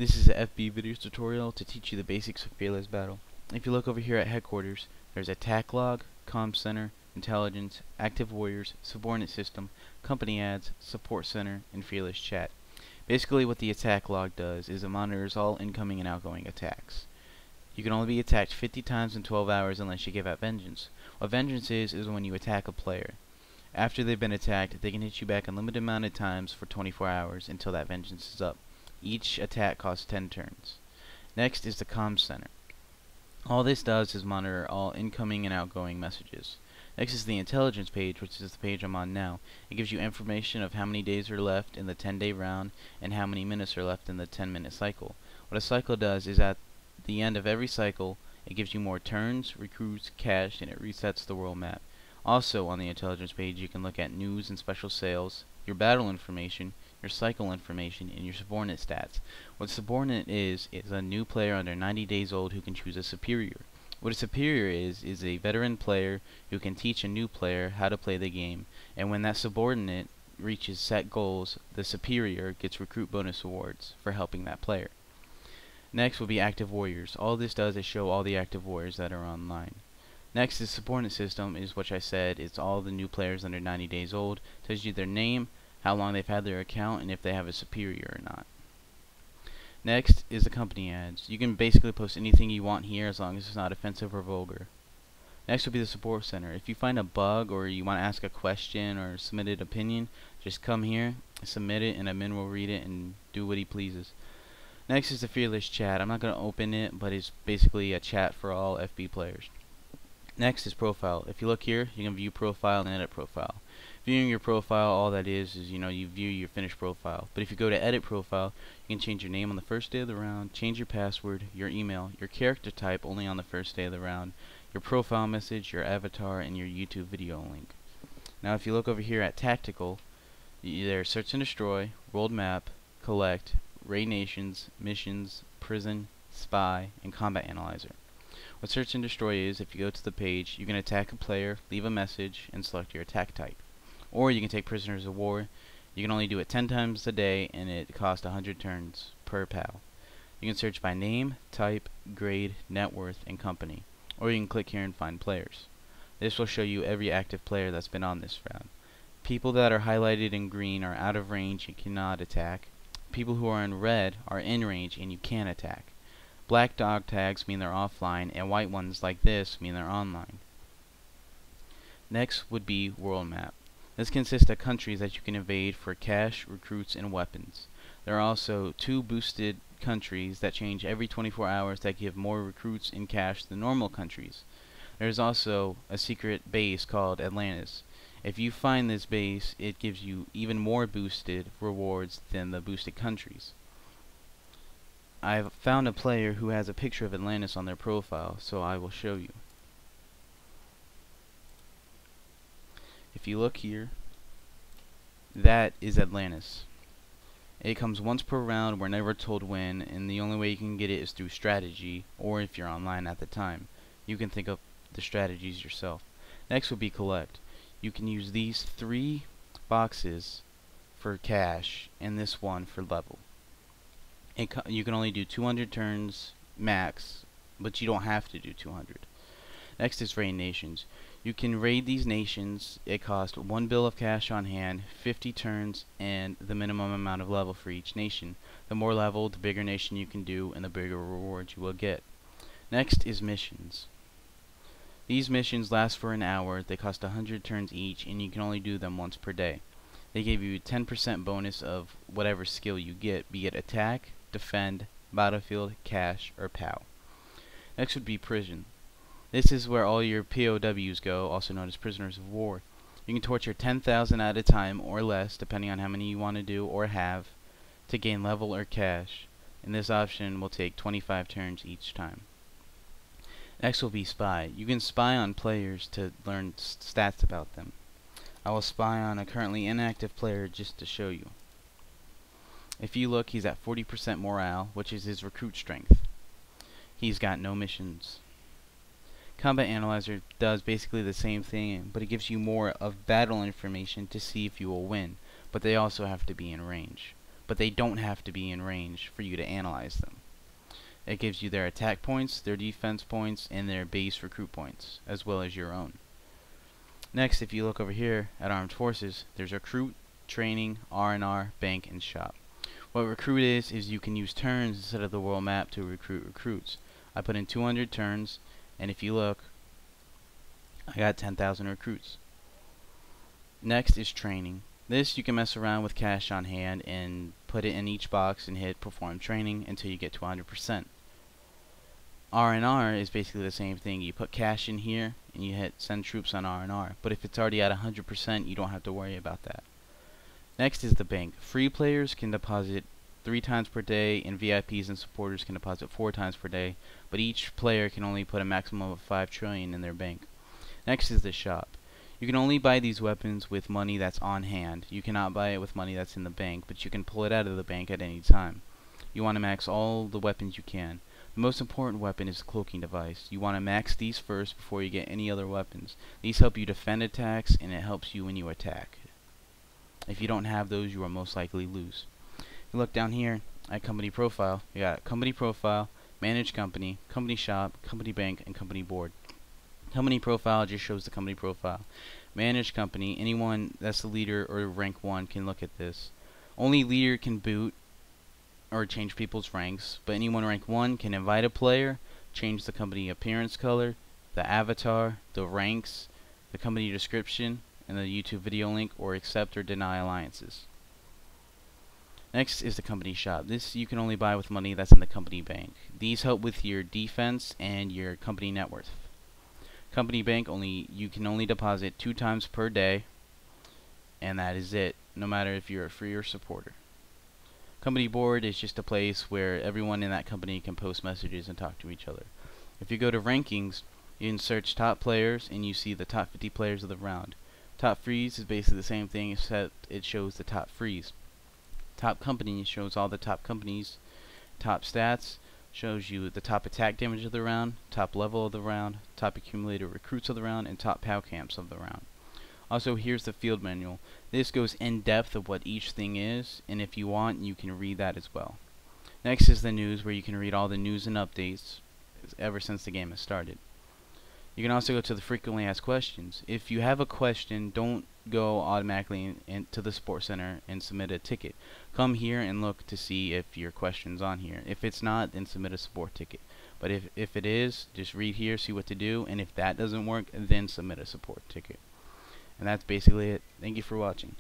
This is a FB video tutorial to teach you the basics of Fearless Battle. If you look over here at Headquarters, there's Attack Log, Comm Center, Intelligence, Active Warriors, Subordinate System, Company Ads, Support Center, and Fearless Chat. Basically what the Attack Log does is it monitors all incoming and outgoing attacks. You can only be attacked 50 times in 12 hours unless you give out Vengeance. What Vengeance is when you attack a player. After they've been attacked, they can hit you back a limited amount of times for 24 hours until that Vengeance is up. Each attack costs 10 turns. Next is the Comm Center. All this does is monitor all incoming and outgoing messages. Next is the Intelligence page, which is the page I'm on now. It gives you information of how many days are left in the 10-day round and how many minutes are left in the 10-minute cycle. What a cycle does is at the end of every cycle, it gives you more turns, recruits, cash, and it resets the world map. Also on the Intelligence page, you can look at news and special sales, your battle information, your cycle information, and your subordinate stats. What subordinate is a new player under 90 days old who can choose a superior. What a superior is a veteran player who can teach a new player how to play the game, and when that subordinate reaches set goals, the superior gets recruit bonus awards for helping that player. Next will be Active Warriors. All this does is show all the Active Warriors that are online. Next is Subordinate System, is what I said, it's all the new players under 90 days old. Tells you their name, how long they've had their account, and if they have a superior or not. Next is the Company Ads. You can basically post anything you want here as long as it's not offensive or vulgar. Next will be the Support Center. If you find a bug or you want to ask a question or submit an opinion, just come here, submit it, and admin will read it and do what he pleases. Next is the Fearless Chat. I'm not going to open it, but it's basically a chat for all FB players. Next is Profile. If you look here, you can view profile and edit profile. Viewing your profile, all that is you view your finished profile. But if you go to edit profile, you can change your name on the first day of the round, change your password, your email, your character type only on the first day of the round, your profile message, your avatar, and your YouTube video link. Now if you look over here at Tactical, there's Search and Destroy, World Map, Collect, Raid Nations, Missions, Prison, Spy, and Combat Analyzer. What Search and Destroy is, if you go to the page, you can attack a player, leave a message, and select your attack type. Or you can take prisoners of war. You can only do it 10 times a day, and it costs 100 turns per PAL. You can search by name, type, grade, net worth, and company. Or you can click here and find players. This will show you every active player that's been on this round. People that are highlighted in green are out of range and cannot attack. People who are in red are in range and you can attack. Black dog tags mean they're offline, and white ones like this mean they're online. Next would be World Map. This consists of countries that you can invade for cash, recruits, and weapons. There are also 2 boosted countries that change every 24 hours that give more recruits and cash than normal countries. There is also a secret base called Atlantis. If you find this base, it gives you even more boosted rewards than the boosted countries. I've found a player who has a picture of Atlantis on their profile, so I will show you. If you look here, that is Atlantis. It comes once per round, we're never told when, and the only way you can get it is through strategy, or if you're online at the time. You can think of the strategies yourself. Next would be Collect. You can use these 3 boxes for cash, and this one for level. You can only do 200 turns max, but you don't have to do 200. Next is Raid Nations. You can raid these nations. It costs 1 bill of cash on hand, 50 turns, and the minimum amount of level for each nation. The more level, the bigger nation you can do, and the bigger rewards you will get. Next is Missions. These missions last for an hour. They cost 100 turns each, and you can only do them once per day. They give you 10% bonus of whatever skill you get, be it attack, defend, battlefield, cash, or POW. Next would be Prison. This is where all your POWs go, also known as prisoners of war. You can torture 10,000 at a time or less, depending on how many you want to do or have, to gain level or cash, and this option will take 25 turns each time. Next will be Spy. You can spy on players to learn stats about them. I will spy on a currently inactive player just to show you. If you look, he's at 40% morale, which is his recruit strength. He's got no missions. Combat Analyzer does basically the same thing, but it gives you more of battle information to see if you will win, but they also have to be in range. but they don't have to be in range for you to analyze them. It gives you their attack points, their defense points, and their base recruit points, as well as your own. Next, if you look over here at Armed Forces, there's recruit, training, R&R, bank, and shop. What recruit is you can use turns instead of the world map to recruit recruits. I put in 200 turns, and if you look, I got 10,000 recruits. Next is training. This you can mess around with cash on hand and put it in each box and hit perform training until you get to 100%. R&R is basically the same thing. You put cash in here and you hit send troops on R&R, but if it's already at 100%, you don't have to worry about that. Next is the bank. Free players can deposit 3 times per day, and VIPs and supporters can deposit 4 times per day, but each player can only put a maximum of 5 trillion in their bank. Next is the shop. You can only buy these weapons with money that's on hand. You cannot buy it with money that's in the bank, but you can pull it out of the bank at any time. You want to max all the weapons you can. The most important weapon is the cloaking device. You want to max these first before you get any other weapons. These help you defend attacks, and it helps you when you attack. If you don't have those, you will most likely lose. You look down here at company profile. You got company profile, manage company, company shop, company bank, and company board. Company profile just shows the company profile. Manage company, anyone that's the leader or rank 1 can look at this. Only leader can boot or change people's ranks, but anyone rank 1 can invite a player, change the company appearance color, the avatar, the ranks, the company description, and the YouTube video link, or accept or deny alliances. Next is the company shop. This you can only buy with money that's in the company bank. These help with your defense and your company net worth. Company bank, you can only deposit 2 times per day, and that is it, no matter if you're a free or supporter. Company board is just a place where everyone in that company can post messages and talk to each other. If you go to rankings, you can search top players and you see the top 50 players of the round. Top freeze is basically the same thing, except it shows the top freeze. Top company shows all the top companies. Top stats shows you the top attack damage of the round, top level of the round, top accumulated recruits of the round, and top POW camps of the round. Also, here's the field manual. This goes in depth of what each thing is, and if you want, you can read that as well. Next is the news, where you can read all the news and updates ever since the game has started. You can also go to the frequently asked questions. If you have a question, don't go automatically into the Sports Center and submit a ticket. Come here and look to see if your question's on here. If it's not, then submit a support ticket. But if it is, just read here, see what to do, and if that doesn't work, then submit a support ticket. And that's basically it. Thank you for watching.